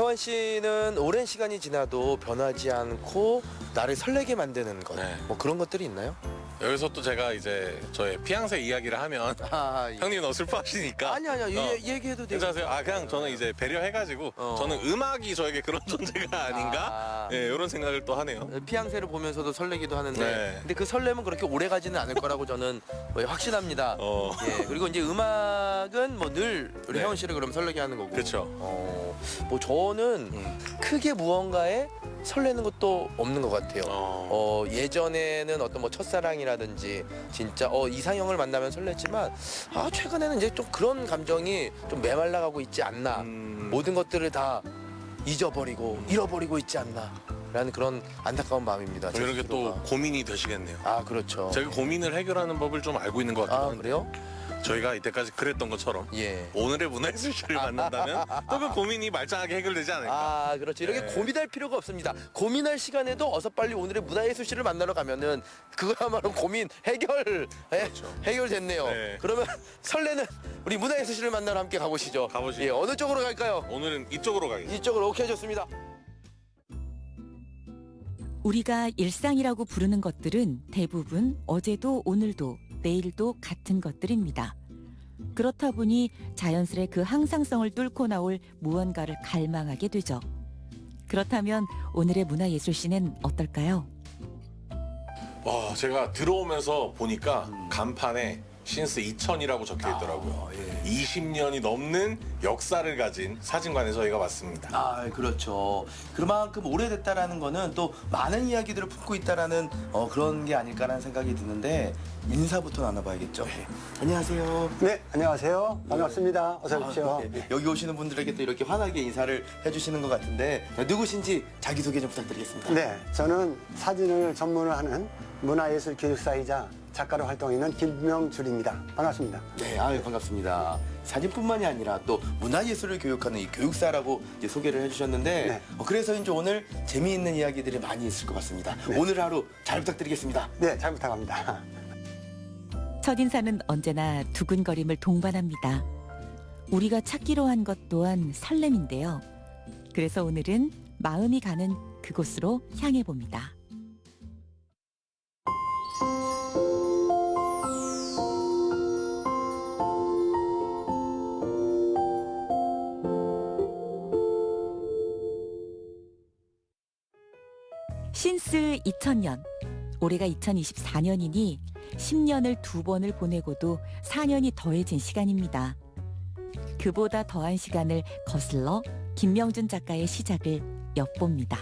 이경환 씨는 오랜 시간이 지나도 변하지 않고 나를 설레게 만드는 것, 네. 뭐 그런 것들이 있나요? 여기서 또 제가 이제 저의 피앙세 이야기를 하면 아, 형님 너무 슬퍼하시니까 아니요, 얘기해도 돼요. 괜찮으세요? 그냥 저는 이제 배려해가지고 저는 음악이 저에게 그런 존재가 아닌가? 네, 이런 생각을 또 하네요. 피앙세를 보면서도 설레기도 하는데, 네. 근데 그 설렘은 그렇게 오래 가지는 않을 거라고 저는 확신합니다. 예, 그리고 이제 음악은 뭐 늘 우리 네. 혜원 씨를 그럼 설레게 하는 거고. 그렇죠. 뭐 저는 크게 무언가에 설레는 것도 없는 것 같아요. 예전에는 어떤 뭐 첫사랑이라든지 진짜 이상형을 만나면 설렜지만 최근에는 이제 좀 그런 감정이 좀 메말라가고 있지 않나. 모든 것들을 다 잊어버리고 잃어버리고 있지 않나 라는 그런 안타까운 마음입니다. 제 이런 게 또 스스로가. 고민이 되시겠네요. 그렇죠. 제가 고민을 해결하는 법을 좀 알고 있는 것 같기도 한데 그래요? 저희가 이때까지 그랬던 것처럼 예. 오늘의 문화예술씨를 만난다면 또 그 고민이 말짱하게 해결되지 않을까. 그렇죠. 이렇게 네. 고민할 필요가 없습니다. 고민할 시간에도 어서 빨리 오늘의 문화예술씨를 만나러 가면은 그거야말로 고민 해결됐네요. 네. 그러면 설레는 우리 문화예술씨를 만나러 함께 가보시죠. 가보시죠. 예, 어느 쪽으로 갈까요? 오늘은 이쪽으로 가겠습니다. 이쪽으로. 오케이, 좋습니다. 우리가 일상이라고 부르는 것들은 대부분 어제도 오늘도 내일도 같은 것들입니다. 그렇다 보니 자연스레 그 항상성을 뚫고 나올 무언가를 갈망하게 되죠. 그렇다면 오늘의 문화예술씨는 어떨까요? 제가 들어오면서 보니까 간판에 신스 2000이라고 적혀 있더라고요. 20년이 넘는 역사를 가진 사진관에 저희가 왔습니다. 그렇죠. 그만큼 오래됐다라는 거는 또 많은 이야기들을 품고 있다라는 그런 게 아닐까라는 생각이 드는데 인사부터 나눠봐야겠죠. 안녕하세요. 네, 안녕하세요. 반갑습니다. 어서 오십시오. 여기 오시는 분들에게 또 이렇게 환하게 인사를 해주시는 것 같은데 누구신지 자기소개 좀 부탁드리겠습니다. 네, 저는 사진을 전문을 하는 문화예술 교육사이자 작가로 활동하고 있는 김명줄입니다. 반갑습니다. 네, 반갑습니다. 사진뿐만이 아니라 또 문화예술을 교육하는 이 교육사라고 이제 소개를 해주셨는데 네. 그래서인지 오늘 재미있는 이야기들이 많이 있을 것 같습니다. 네. 오늘 하루 잘 부탁드리겠습니다. 네, 잘 부탁합니다. 첫인사는 언제나 두근거림을 동반합니다. 우리가 찾기로 한 것 또한 설렘인데요. 그래서 오늘은 마음이 가는 그곳으로 향해 봅니다. 신스 2000년, 올해가 2024년이니 10년을 2번을 보내고도 4년이 더해진 시간입니다. 그보다 더한 시간을 거슬러 김명준 작가의 시작을 엿봅니다.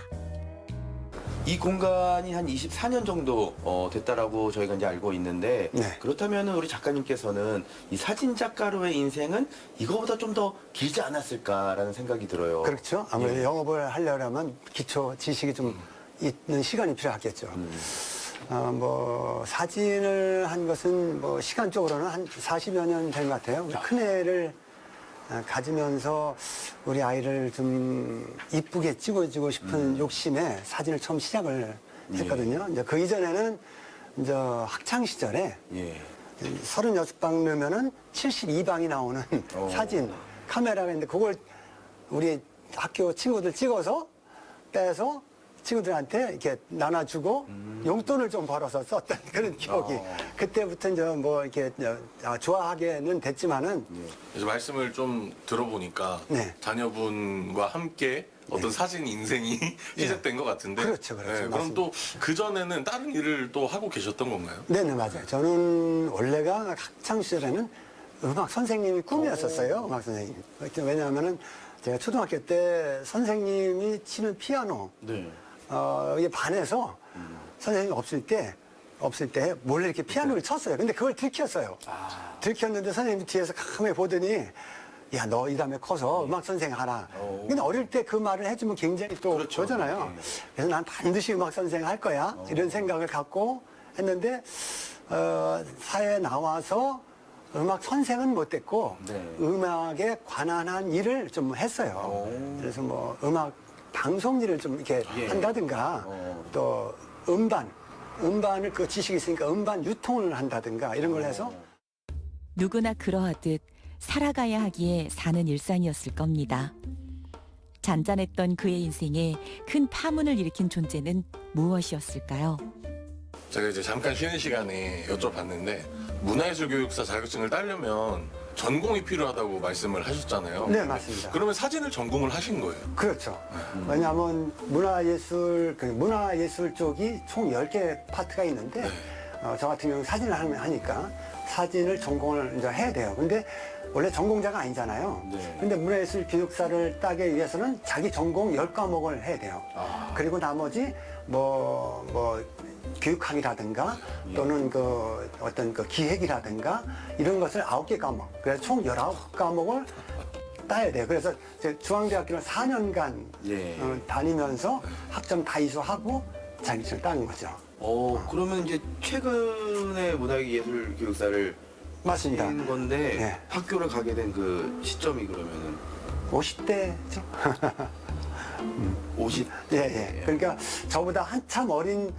이 공간이 한 24년 정도 됐다라고 저희가 이제 알고 있는데 네. 그렇다면 우리 작가님께서는 이 사진 작가로의 인생은 이거보다 좀 더 길지 않았을까라는 생각이 들어요. 그렇죠. 아무래도 예. 영업을 하려면 기초 지식이 좀 있는 시간이 필요하겠죠. 뭐 사진을 한 것은 뭐 시간적으로는 한 40여 년 된 것 같아요. 우리 큰애를 가지면서 우리 아이를 좀 이쁘게 찍어주고 싶은 욕심에 사진을 처음 시작을 했거든요. 이제 그 이전에는 이제 학창 시절에 예. 36방 넣으면은 72방이 나오는 사진 카메라가 있는데 그걸 우리 학교 친구들 찍어서 빼서 친구들한테 이렇게 나눠주고 용돈을 좀 벌어서 썼던 그런 기억이 그때부터 이제 뭐 이렇게 좋아하게는 됐지만은 그래서 말씀을 좀 들어보니까 네. 자녀분과 함께 어떤 사진 인생이 시작된 것 같은데 그렇죠. 그럼 맞습니다. 또 그전에는 다른 일을 또 하고 계셨던 건가요? 네네 맞아요. 저는 원래가 학창 시절에는 음악 선생님이 꿈이었었어요. 음악 선생님. 왜냐하면은 제가 초등학교 때 선생님이 치는 피아노 네. 이게 반에서 선생님이 없을 때 몰래 이렇게 피아노를 쳤어요. 근데 그걸 들켰어요. 들켰는데 선생님이 뒤에서 가만히 보더니 야, 너 이 다음에 커서 음악 선생 하라. 근데 어릴 때 그 말을 해주면 굉장히 또 그렇죠. 그러잖아요. 그래서 난 반드시 음악 선생 할 거야. 이런 생각을 갖고 했는데 사회에 나와서 음악 선생은 못 됐고 네. 음악에 관한 한 일을 좀 했어요. 그래서 뭐 음악 방송 일을 좀 이렇게 한다든가 또 음반을 그 지식이 있으니까 음반 유통을 한다든가 이런 걸 해서 누구나 그러하듯 살아가야 하기에 사는 일상이었을 겁니다. 잔잔했던 그의 인생에 큰 파문을 일으킨 존재는 무엇이었을까요? 제가 이제 잠깐 쉬는 시간에 여쭤봤는데 문화예술교육사 자격증을 따려면 전공이 필요하다고 말씀을 하셨잖아요. 네, 맞습니다. 그러면 사진을 전공을 하신 거예요? 그렇죠. 왜냐하면 문화예술 쪽이 총 10개 파트가 있는데 네. 저 같은 경우는 사진을 하니까 사진을 전공을 이제 해야 돼요. 근데 원래 전공자가 아니잖아요. 네. 근데 문화예술 교육사를 따기 위해서는 자기 전공 10과목을 해야 돼요. 그리고 나머지 뭐 교육학이라든가 또는 그 어떤 그 기획이라든가 이런 것을 9개 과목. 그래서 총 19과목을 따야 돼요. 그래서 중앙대학교를 4년간 예. 다니면서 학점 다 이수하고 자격증을 따는 거죠. 그러면 이제 최근에 문화예술 교육사를 맞습니다. 한 건데 예. 학교를 가게 된 그 시점이 그러면은 50대죠. 50. 예. 그러니까 저보다 한참 어린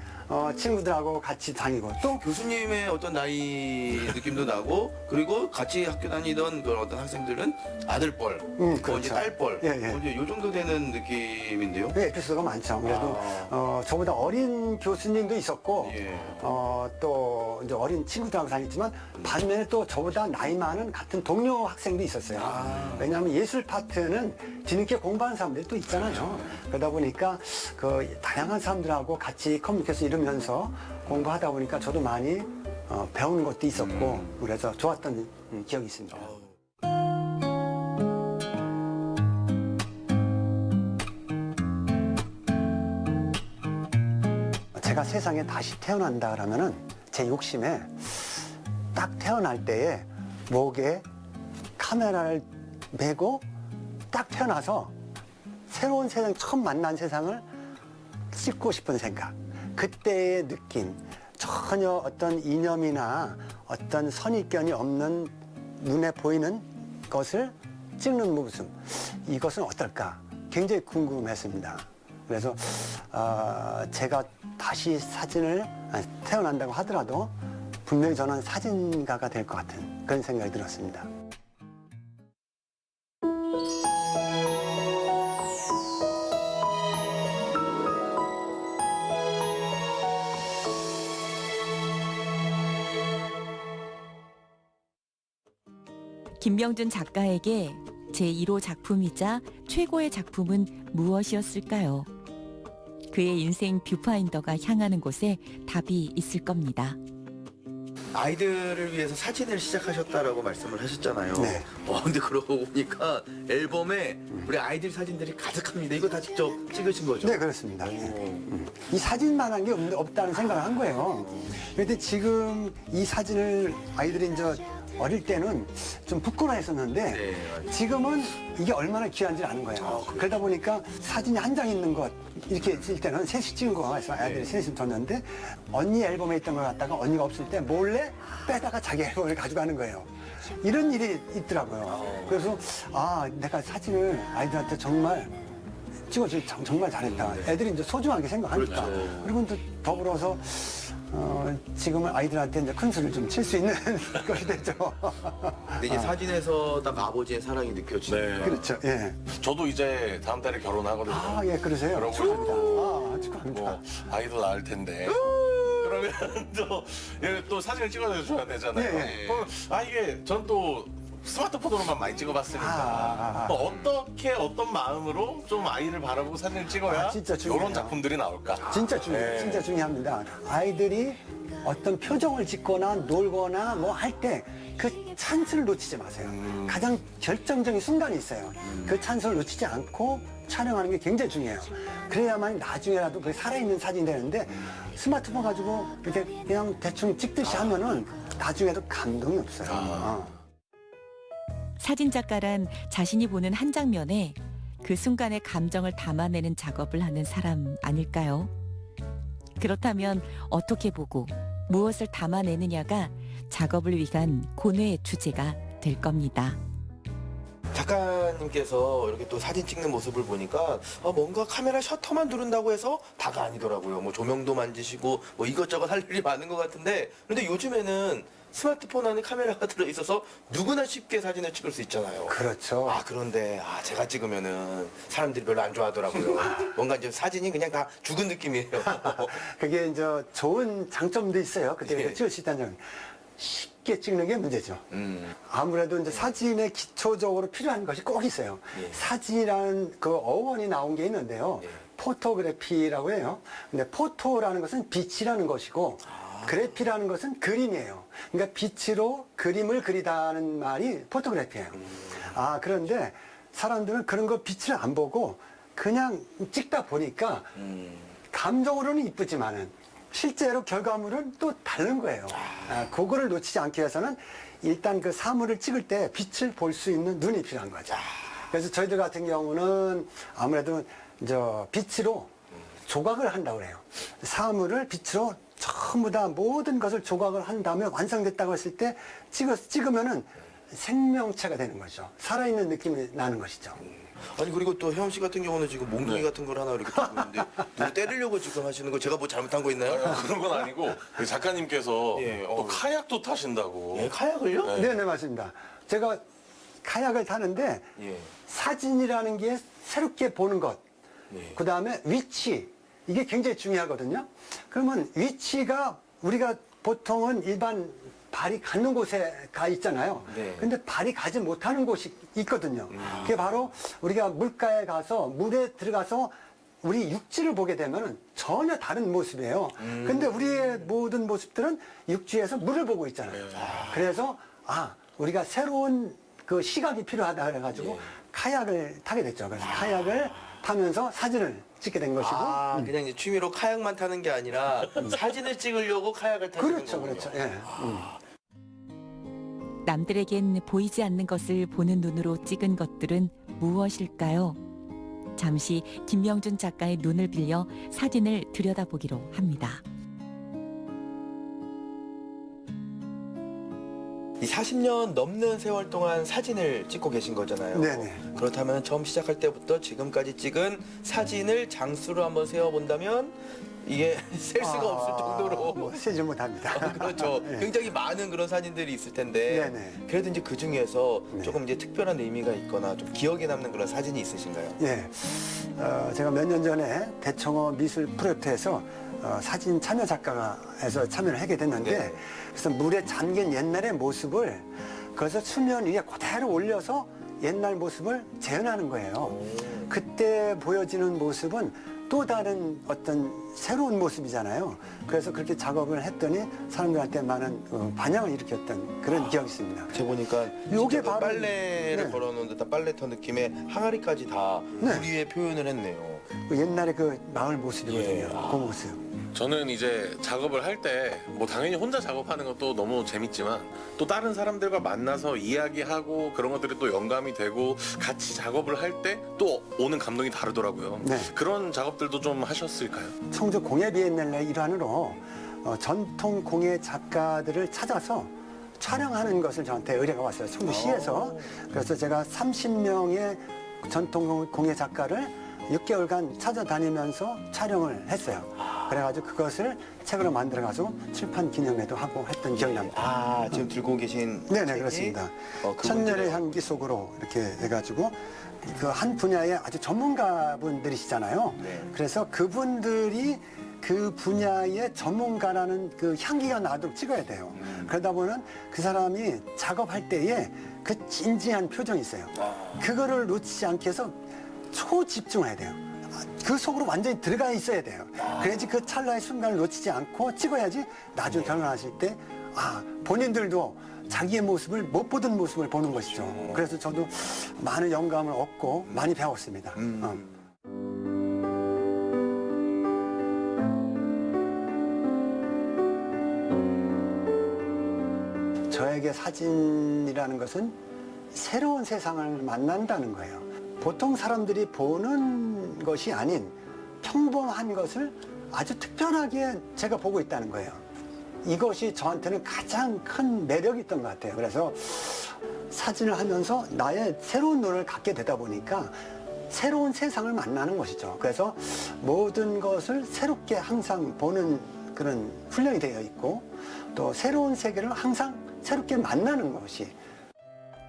친구들하고 같이 다니고 또 교수님의 어떤 나이 느낌도 나고 그리고 같이 학교 다니던 그런 어떤 학생들은 아들뻘, 이제 그렇죠. 딸뻘, 예. 이제 요 정도 되는 느낌인데요. 네, 에피소드가 많죠. 그래도 저보다 어린 교수님도 있었고 예. 또 이제 어린 친구들하고 다녔지만 반면에 또 저보다 나이 많은 같은 동료 학생도 있었어요. 왜냐하면 예술 파트는 뒤늦게 공부하는 사람들이 또 있잖아요. 그러다 보니까 그 다양한 사람들하고 같이 커뮤니케이션 이루면서 공부하다 보니까 저도 많이 배우는 것도 있었고 그래서 좋았던 기억이 있습니다. 제가 세상에 다시 태어난다 그러면은 제 욕심에 딱 태어날 때에 목에 카메라를 메고 딱 태어나서 새로운 세상, 처음 만난 세상을 찍고 싶은 생각. 그때의 느낌, 전혀 어떤 이념이나 어떤 선입견이 없는 눈에 보이는 것을 찍는 모습. 이것은 어떨까? 굉장히 궁금했습니다. 그래서 제가 다시 태어난다고 하더라도 분명히 저는 사진가가 될 것 같은 그런 생각이 들었습니다. 김명준 작가에게 제1호 작품이자 최고의 작품은 무엇이었을까요? 그의 인생 뷰파인더가 향하는 곳에 답이 있을 겁니다. 아이들을 위해서 사진을 시작하셨다라고 말씀을 하셨잖아요. 네. 근데 그러고 보니까 앨범에 우리 아이들 사진들이 가득합니다. 이거 다 직접 찍으신 거죠? 네, 그렇습니다. 이 사진만한 게 없다는 생각을 한 거예요. 그런데 지금 이 사진을 아이들이 이제 어릴 때는 좀 부끄러워했었는데 네, 맞아요. 지금은 이게 얼마나 귀한지 아는 거예요. 그러다 보니까 사진이 한 장 있는 것 이렇게 있을 때는 셋이 찍은 거가 있어. 아이들이 셋이 뒀는데 언니 앨범에 있던 걸 갖다가 언니가 없을 때 몰래 빼다가 자기 앨범을 가져가는 거예요. 이런 일이 있더라고요. 그래서 내가 사진을 아이들한테 정말 찍어주기 정말 잘했다. 애들이 이제 소중하게 생각하니까. 그렇죠. 그리고 또 더불어서 지금은 아이들한테 이제 큰 소리를 좀 칠 수 있는 것이 되죠. 근데 이제 사진에서 딱 아버지의 사랑이 느껴지니까. 네. 그렇죠. 예. 저도 이제 다음 달에 결혼하거든요. 예, 그러세요. 그러고 축하합니다. 축하합니다. 뭐 아이도 낳을 텐데. 그러면 또 사진을 찍어줘야 되잖아요. 예, 예. 그럼 이게 전 또 스마트폰으로만 많이 찍어봤으니까 어떤 마음으로 좀 아이를 바라보고 사진을 찍어야 진짜 중요해요. 이런 작품들이 나올까? 진짜 중요해요. 네. 진짜 중요합니다. 아이들이 어떤 표정을 짓거나 놀거나 뭐 할 때 그 찬스를 놓치지 마세요. 가장 결정적인 순간이 있어요. 그 찬스를 놓치지 않고 촬영하는 게 굉장히 중요해요. 그래야만 나중에라도 그게 살아있는 사진이 되는데 스마트폰 가지고 이렇게 그냥 대충 찍듯이 하면은 나중에도 감동이 없어요. 사진작가란 자신이 보는 한 장면에 그 순간의 감정을 담아내는 작업을 하는 사람 아닐까요? 그렇다면 어떻게 보고 무엇을 담아내느냐가 작업을 위한 고뇌의 주제가 될 겁니다. 작가님께서 이렇게 또 사진 찍는 모습을 보니까 뭔가 카메라 셔터만 누른다고 해서 다가 아니더라고요. 뭐 조명도 만지시고 뭐 이것저것 할 일이 많은 것 같은데 근데 요즘에는 스마트폰 안에 카메라가 들어있어서 누구나 쉽게 사진을 찍을 수 있잖아요. 그렇죠. 아 그런데 제가 찍으면은 사람들이 별로 안 좋아하더라고요. 뭔가 이제 사진이 그냥 다 죽은 느낌이에요. 그게 이제 좋은 장점도 있어요. 그때 예. 찍을 수 있다는 점. 쉽게 찍는 게 문제죠. 아무래도 이제 사진에 기초적으로 필요한 것이 꼭 있어요. 예. 사진이라는 그 어원이 나온 게 있는데요. 예. 포토그래피라고 해요. 근데 포토라는 것은 빛이라는 것이고 그래피라는 것은 그림이에요. 그러니까 빛으로 그림을 그리다는 말이 포토그래피예요. 그런데 사람들은 그런 거 빛을 안 보고 그냥 찍다 보니까 감정으로는 이쁘지만은 실제로 결과물은 또 다른 거예요. 그거를 놓치지 않기 위해서는 일단 그 사물을 찍을 때 빛을 볼 수 있는 눈이 필요한 거죠. 그래서 저희들 같은 경우는 아무래도 빛으로 조각을 한다고 그래요. 사물을 빛으로 전부 다 모든 것을 조각을 한 다음에 완성됐다고 했을 때 찍으면은 생명체가 되는 거죠. 살아있는 느낌이 나는 것이죠. 아니 그리고 또 혜원 씨 같은 경우는 지금 몽둥이 네. 같은 걸 하나 이렇게 들고 있는데 누구 때리려고 지금 하시는 거 제가 뭐 잘못한 거 있나요? 그런 건 아니고 그 작가님께서 예, 또 카약도 타신다고. 예, 카약을요? 네. 네네, 맞습니다. 제가 카약을 타는데 예. 사진이라는 게 새롭게 보는 것, 네. 그 다음에 위치, 이게 굉장히 중요하거든요. 그러면 위치가 우리가 보통은 일반 발이 가는 곳에 가 있잖아요. 네. 근데 발이 가지 못하는 곳이 있거든요. 그게 바로 우리가 물가에 가서 물에 들어가서 우리 육지를 보게 되면 전혀 다른 모습이에요. 근데 우리의 모든 모습들은 육지에서 물을 보고 있잖아요. 그래서 우리가 새로운 그 시각이 필요하다 그래가지고 예. 카약을 타게 됐죠. 그래서 카약을 타면서 사진을 찍게 된 것이고. 그냥 이제 취미로 카약만 타는 게 아니라 사진을 찍으려고 카약을 타시는 그렇죠, 거군요. 그렇죠. 예. 남들에겐 보이지 않는 것을 보는 눈으로 찍은 것들은 무엇일까요? 잠시 김명준 작가의 눈을 빌려 사진을 들여다보기로 합니다. 이 40년 넘는 세월 동안 사진을 찍고 계신 거잖아요. 네네. 그렇다면 처음 시작할 때부터 지금까지 찍은 사진을 장수로 한번 세어본다면 이게 셀 수가 없을 정도로 세질 못합니다. 그렇죠. 예. 굉장히 많은 그런 사진들이 있을 텐데 네네. 그래도 이제 그 중에서 네. 조금 이제 특별한 의미가 있거나 좀 기억에 남는 그런 사진이 있으신가요? 예. 제가 몇 년 전에 대청호 미술 프로젝트에서 사진 참여 작가에서 참여를 하게 됐는데 네. 그래서 물에 잠긴 옛날의 모습을 그래서 수면 위에 그대로 올려서 옛날 모습을 재현하는 거예요. 그때 보여지는 모습은 또 다른 어떤 새로운 모습이잖아요. 그래서 그렇게 작업을 했더니 사람들한테 많은 반향을 일으켰던 그런 기억이 있습니다. 제가 보니까 요게 진짜 그 바로- 빨래를 네. 걸어놓은 듯한 빨래터 느낌의 항아리까지 다 네. 물 위에 표현을 했네요. 그 옛날의 그 마을 모습이거든요. 예. 그 모습. 저는 이제 작업을 할 때 뭐 당연히 혼자 작업하는 것도 너무 재밌지만 또 다른 사람들과 만나서 이야기하고 그런 것들이 또 영감이 되고 같이 작업을 할 때 또 오는 감동이 다르더라고요. 네. 그런 작업들도 좀 하셨을까요? 청주 공예 비엔날레 일환으로 전통 공예 작가들을 찾아서 촬영하는 것을 저한테 의뢰가 왔어요. 청주시에서. 그래서 제가 30명의 전통 공예 작가를 6개월간 찾아다니면서 촬영을 했어요. 그래가지고 그것을 책으로 만들어가지고 출판 기념회도 하고 했던 기억이 납니다. 지금 들고 계신 네네, 책이 그렇습니다. 그분들의- 천년의 향기 속으로 이렇게 해가지고 그 한 분야의 아주 전문가분들이시잖아요. 네. 그래서 그분들이 그 분야의 전문가라는 그 향기가 나도록 찍어야 돼요. 그러다 보면 그 사람이 작업할 때에 그 진지한 표정이 있어요. 그거를 놓치지 않게 해서 초집중해야 돼요. 그 속으로 완전히 들어가 있어야 돼요. 그래야지 그 찰나의 순간을 놓치지 않고 찍어야지 나중에 결혼하실 때 본인들도 자기의 모습을 못 보던 모습을 보는 것이죠. 그래서 저도 많은 영감을 얻고 많이 배웠습니다. 저에게 사진이라는 것은 새로운 세상을 만난다는 거예요. 보통 사람들이 보는 것이 아닌 평범한 것을 아주 특별하게 제가 보고 있다는 거예요. 이것이 저한테는 가장 큰 매력이 있던 것 같아요. 그래서 사진을 하면서 나의 새로운 눈을 갖게 되다 보니까 새로운 세상을 만나는 것이죠. 그래서 모든 것을 새롭게 항상 보는 그런 훈련이 되어 있고 또 새로운 세계를 항상 새롭게 만나는 것이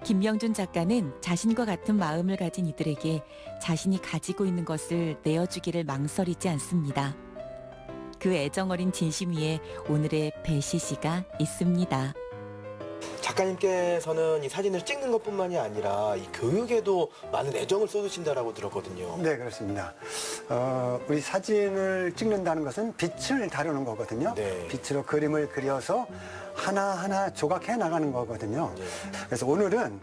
김명준 작가는 자신과 같은 마음을 가진 이들에게 자신이 가지고 있는 것을 내어주기를 망설이지 않습니다. 그 애정어린 진심 위에 오늘의 배시시가 있습니다. 작가님께서는 이 사진을 찍는 것뿐만이 아니라 이 교육에도 많은 애정을 쏟으신다라고 들었거든요. 네, 그렇습니다. 우리 사진을 찍는다는 것은 빛을 다루는 거거든요. 네. 빛으로 그림을 그려서 하나하나 조각해 나가는 거거든요. 네. 그래서 오늘은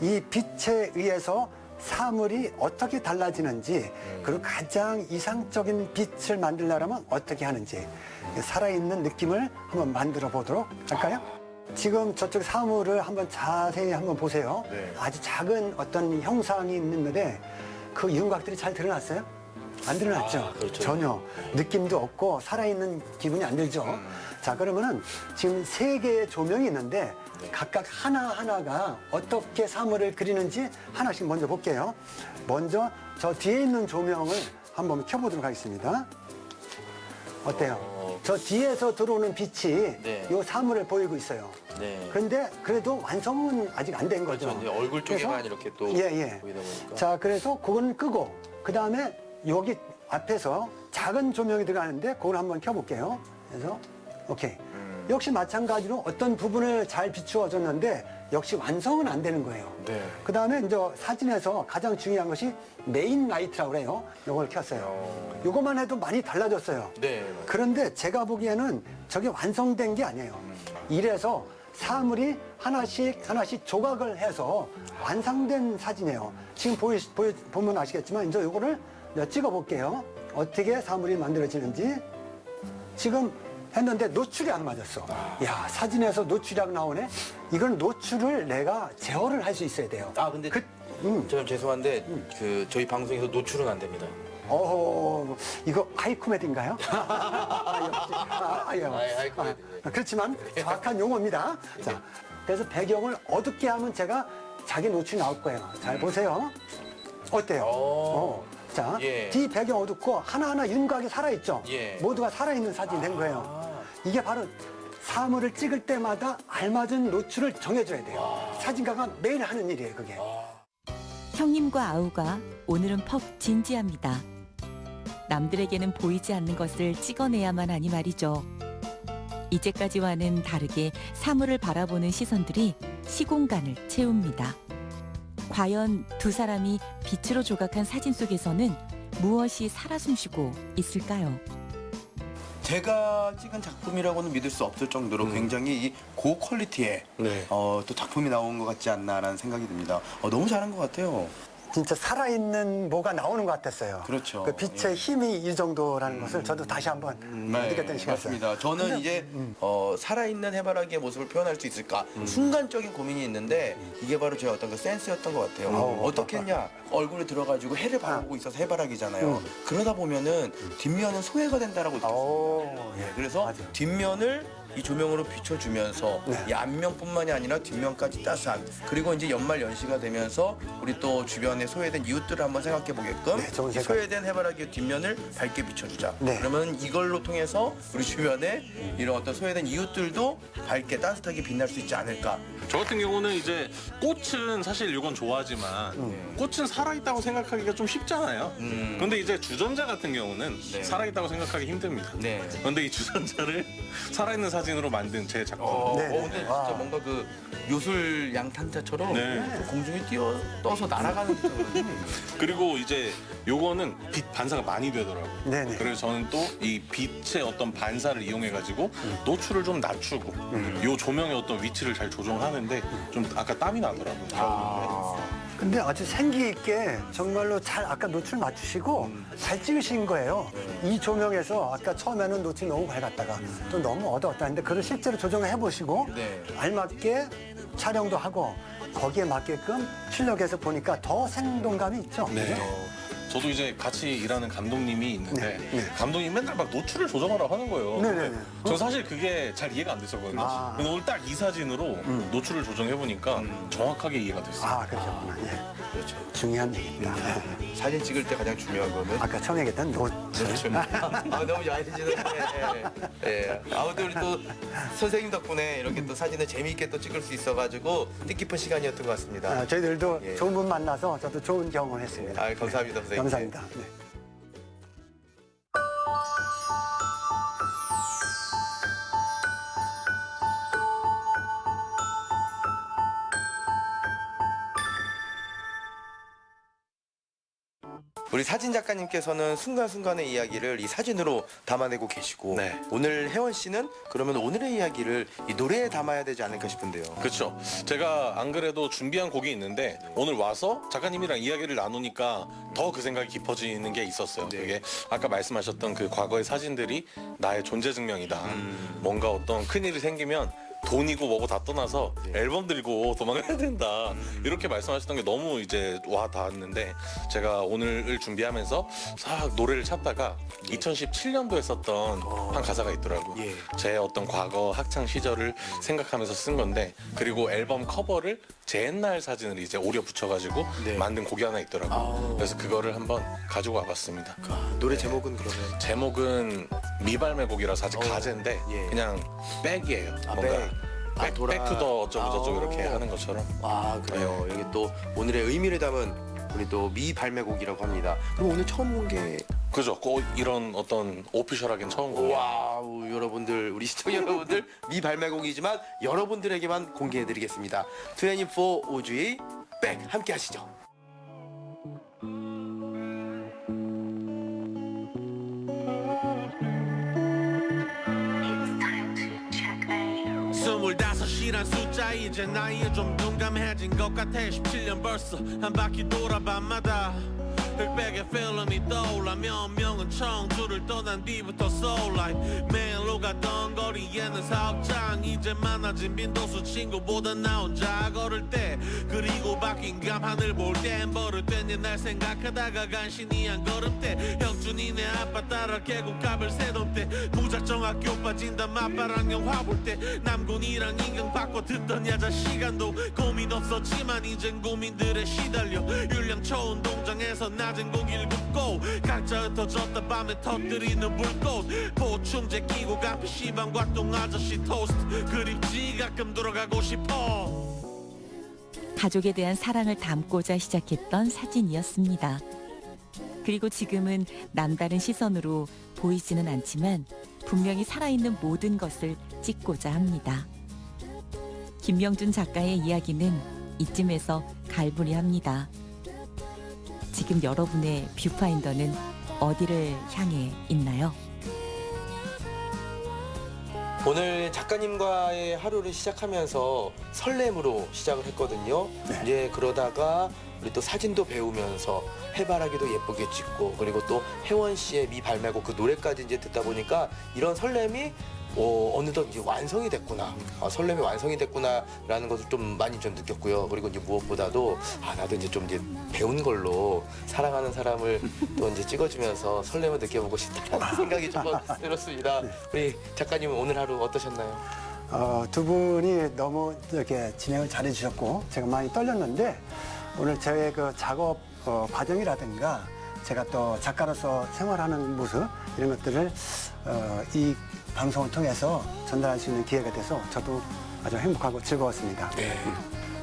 이 빛에 의해서 사물이 어떻게 달라지는지 그리고 가장 이상적인 빛을 만들려면 어떻게 하는지 살아있는 느낌을 한번 만들어 보도록 할까요? 지금 저쪽 사물을 한번 자세히 한번 보세요. 네. 아주 작은 어떤 형상이 있는데 그 윤곽들이 잘 드러났어요? 안 드러났죠? 아, 그렇죠. 전혀 느낌도 없고 살아있는 기분이 안 들죠? 자, 그러면은 지금 3개의 조명이 있는데 네. 각각 하나하나가 어떻게 사물을 그리는지 하나씩 먼저 볼게요. 먼저 저 뒤에 있는 조명을 한번 켜보도록 하겠습니다. 어때요? 저 뒤에서 들어오는 빛이 네. 이 사물을 보이고 있어요. 네. 그런데 그래도 완성은 아직 안 된 거죠. 그렇죠. 이제 얼굴 쪽에만 이렇게 또 예. 보이다 보니까. 자, 그래서 그거는 끄고 그 다음에 여기 앞에서 작은 조명이 들어가는데 그걸 한번 켜볼게요. 그래서 오케이. 역시 마찬가지로 어떤 부분을 잘 비추어줬는데 역시 완성은 안 되는 거예요. 네. 그 다음에 이제 사진에서 가장 중요한 것이 메인 라이트라고 그래요. 이걸 켰어요. 이것만 해도 많이 달라졌어요. 네. 그런데 제가 보기에는 저게 완성된 게 아니에요. 이래서 사물이 하나씩 조각을 해서 완성된 사진이에요. 지금 보면 아시겠지만 이제 이거를 찍어 볼게요. 어떻게 사물이 만들어지는지. 지금 했는데 노출이 안 맞았어. 야, 사진에서 노출이라고 나오네? 이건 노출을 내가 제어를 할 수 있어야 돼요. 아 근데 저 죄송한데 그 저희 방송에서 노출은 안 됩니다. 이거 하이코메디인가요? 하이코메디. 그렇지만 정확한 용어입니다. 자, 그래서 배경을 어둡게 하면 제가 자기 노출이 나올 거예요. 잘 보세요. 어때요? 자, 예. 뒤 배경 어둡고 하나하나 윤곽이 살아있죠? 예. 모두가 살아있는 사진이 된 거예요. 이게 바로 사물을 찍을 때마다 알맞은 노출을 정해줘야 돼요. 사진가가 매일 하는 일이에요, 그게. 형님과 아우가 오늘은 퍽 진지합니다. 남들에게는 보이지 않는 것을 찍어내야만 하니 말이죠. 이제까지와는 다르게 사물을 바라보는 시선들이 시공간을 채웁니다. 과연 두 사람이 빛으로 조각한 사진 속에서는 무엇이 살아 숨쉬고 있을까요? 제가 찍은 작품이라고는 믿을 수 없을 정도로 굉장히 이 고퀄리티의 네. 또 작품이 나온 것 같지 않나라는 생각이 듭니다. 너무 잘한 것 같아요. 진짜 살아있는 뭐가 나오는 것 같았어요. 그렇죠. 그 빛의 힘이 이 정도라는 것을 저도 다시 한번 느꼈던 시간이었어요. 맞습니다. 저는 이제 살아있는 해바라기의 모습을 표현할 수 있을까 순간적인 고민이 있는데 이게 바로 제 어떤 그 센스였던 것 같아요. 어떻게 했냐? 얼굴에 들어가지고 해를 바라보고 있어서 해바라기잖아요. 그러다 보면은 뒷면은 소외가 된다라고 느꼈습니다. 네, 그래서 맞아. 뒷면을 이 조명으로 비춰주면서 네. 이 앞면뿐만이 아니라 뒷면까지 따스한 그리고 이제 연말 연시가 되면서 우리 또 주변에 소외된 이웃들을 한번 생각해 보게끔 네, 좋은 이 생각. 소외된 해바라기의 뒷면을 밝게 비춰주자. 네. 그러면 이걸로 통해서 우리 주변에 이런 어떤 소외된 이웃들도 밝게 따뜻하게 빛날 수 있지 않을까. 저 같은 경우는 이제 꽃은 사실 이건 좋아하지만 꽃은 살아있다고 생각하기가 좀 쉽잖아요. 그런데 이제 주전자 같은 경우는 네. 살아있다고 생각하기 힘듭니다. 네. 그런데 이 주전자를 살아있는 사진으로 만든 제 작품. 네, 네. 근데 진짜 와. 뭔가 그 요술 양탄자처럼 네. 공중에 떠서 날아가는 듯한 그리고 이제 요거는 빛 반사가 많이 되더라고요. 네네. 그래서 저는 또 이 빛의 어떤 반사를 이용해가지고 노출을 좀 낮추고 요 조명의 어떤 위치를 잘 조정하는데 좀 아까 땀이 나더라고요. 근데 아주 생기 있게 정말로 잘 아까 노출 맞추시고 잘 찍으신 거예요. 이 조명에서 아까 처음에는 노출이 너무 밝았다가 또 너무 어두웠다 했는데 그걸 실제로 조정을 해보시고 네. 알맞게 촬영도 하고 거기에 맞게끔 출력해서 보니까 더 생동감이 있죠. 네. 그죠? 저도 이제 같이 일하는 감독님이 있는데 네, 네. 감독님 맨날 막 노출을 조정하라고 하는 거예요. 네, 네, 네. 전 사실 그게 잘 이해가 안 됐었거든요. 아. 근데 오늘 딱 이 사진으로 노출을 조정해보니까 정확하게 이해가 됐어요. 아, 그러셨구나. 예. 그렇죠. 중요한 얘기입니다. 사진 찍을 때 가장 중요한 거는 아까 처음 얘기했던 노출. 너무 야해지는데. 예. 아무튼 우리 또 선생님 덕분에 이렇게 또 사진을 재미있게 또 찍을 수 있어가지고 뜻깊은 시간이었던 것 같습니다. 저희들도 예. 좋은 분 만나서 저도 좋은 경험을 했습니다. 감사합니다, 선생님. 감사합니다. 네. 우리 사진 작가님께서는 순간순간의 이야기를 이 사진으로 담아내고 계시고 네. 오늘 혜원 씨는 그러면 오늘의 이야기를 이 노래에 담아야 되지 않을까 싶은데요. 그렇죠. 제가 안 그래도 준비한 곡이 있는데 오늘 와서 작가님이랑 이야기를 나누니까 더 그 생각이 깊어지는 게 있었어요. 네. 그게 아까 말씀하셨던 그 과거의 사진들이 나의 존재 증명이다. 뭔가 어떤 큰일이 생기면 돈이고 뭐고 다 떠나서 앨범 들고 도망가야 된다. 이렇게 말씀하셨던 게 너무 이제 와 닿았는데 제가 오늘을 준비하면서 싹 노래를 찾다가 2017년도에 썼던 한 가사가 있더라고요. 예. 제 어떤 과거 학창 시절을 생각하면서 쓴 건데 그리고 앨범 커버를 제 옛날 사진을 이제 오려 붙여가지고 네. 만든 곡이 하나 있더라고요. 그래서 그거를 한번 가지고 와봤습니다. 노래 제목은 그러면 제목은 미발매곡이라서 아직 가제인데 예. 그냥 백이에요. 뭔가 백. 백투더 어쩌고 저쩌고 이렇게 하는 것처럼. 그래요. 여기 또 오늘의 의미를 담은 우리 또 미발매곡이라고 합니다. 그럼 오늘 처음 본 게 그죠? 꼭 이런 어떤 오피셜하긴 처음 보고. 와우, 여러분들, 우리 시청자 여러분들 미발매곡이지만 여러분들에게만 공개해드리겠습니다. 24 오주의 백 함께 하시죠. 25이란 숫자 이제 나이에 좀 둔감해진 것 같아 17년 벌써 한 바퀴 돌아 밤마다 흑백의 필름이 떠올라 몇 명은 청주를 떠난 뒤부터 soul life 매일 오가던 거리에는 사업장 이제 많아진 빈도수 친구보다 나 혼자 걸을 때 그리고 바뀐 감 하늘 볼 땐 버릇된 옛날 생각하다가 간신히 한 걸음대 혁준이 내 아빠 따라 계곡값을 세던 때 무작정 학교 빠진다 아빠랑 영화 볼 때 남군이랑 인강 바꿔 듣던 야자 시간도 고민 없었지만 이젠 고민들에 시달려 율량 초운동장에서 낮은 고기를 굽고 각자 흩어졌다 밤에 터뜨리는 불꽃 보충제 끼고 간 PC방과 똥 아저씨 토스트 그립지 가끔 돌아가고 싶어 가족에 대한 사랑을 담고자 시작했던 사진이었습니다. 그리고 지금은 남다른 시선으로 보이지는 않지만 분명히 살아있는 모든 것을 찍고자 합니다. 김명준 작가의 이야기는 이쯤에서 갈무리합니다. 지금 여러분의 뷰파인더는 어디를 향해 있나요? 오늘 작가님과의 하루를 시작하면서 설렘으로 시작을 했거든요. 이제 그러다가 우리 또 사진도 배우면서 해바라기도 예쁘게 찍고 그리고 또 혜원 씨의 미발매곡 그 노래까지 이제 듣다 보니까 이런 설렘이 어느덧 이제 완성이 됐구나. 설렘이 완성이 됐구나라는 것을 좀 많이 좀 느꼈고요. 그리고 이제 무엇보다도 나도 이제 좀 이제 배운 걸로 사랑하는 사람을 또 이제 찍어주면서 설렘을 느껴보고 싶다는 생각이 좀 들었습니다. 우리 작가님은 오늘 하루 어떠셨나요? 두 분이 너무 이렇게 진행을 잘해 주셨고 제가 많이 떨렸는데 오늘 저의 그 작업 과정이라든가 제가 또 작가로서 생활하는 모습 이런 것들을 이 방송을 통해서 전달할 수 있는 기회가 돼서 저도 아주 행복하고 즐거웠습니다.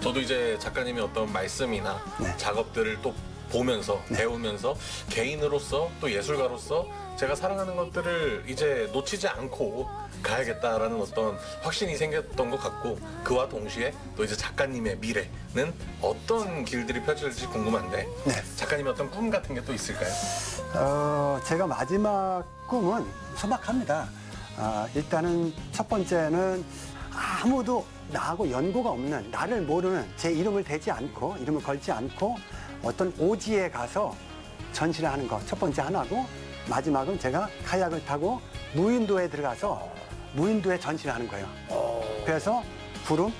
저도 이제 작가님의 어떤 말씀이나 네. 작업들을 또 보면서 배우면서 개인으로서 또 예술가로서 제가 사랑하는 것들을 이제 놓치지 않고 가야겠다라는 어떤 확신이 생겼던 것 같고 그와 동시에 또 이제 작가님의 미래는 어떤 길들이 펼쳐질지 궁금한데 네. 작가님의 어떤 꿈 같은 게 또 있을까요? 제가 마지막 꿈은 소박합니다. 일단은 첫 번째는 아무도 나하고 연고가 없는 나를 모르는 제 이름을 대지 않고 이름을 걸지 않고 어떤 오지에 가서 전시를 하는 것 첫 번째 하나고 마지막은 제가 카약을 타고 무인도에 들어가서 무인도에 전시를 하는 거예요. 그래서 구름,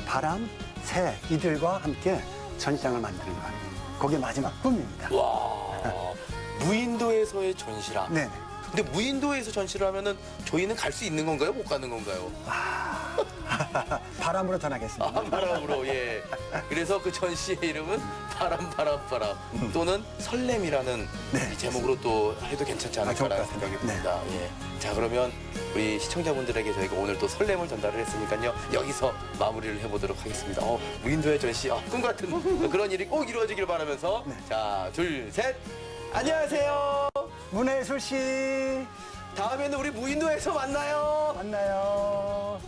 바람, 새 이들과 함께 전시장을 만드는 거예요. 그게 마지막 꿈입니다. 와, 무인도에서의 전시라. 네. 근데 무인도에서 전시를 하면은 저희는 갈 수 있는 건가요? 못 가는 건가요? 바람으로 전하겠습니다. 바람으로, 예. 그래서 그 전시의 이름은 바람 또는 설렘이라는 이 제목으로 또 해도 괜찮지 좋을 않을까라는 것 같습니다. 생각이 듭니다. 예. 자, 그러면 우리 시청자분들에게 저희가 오늘 또 설렘을 전달을 했으니까요. 여기서 마무리를 해보도록 하겠습니다. 무인도의 전시, 꿈 같은 그런 일이 꼭 이루어지길 바라면서 자, 둘, 셋. 안녕하세요. 문혜술 씨 다음에는 우리 무인도에서 만나요. 만나요.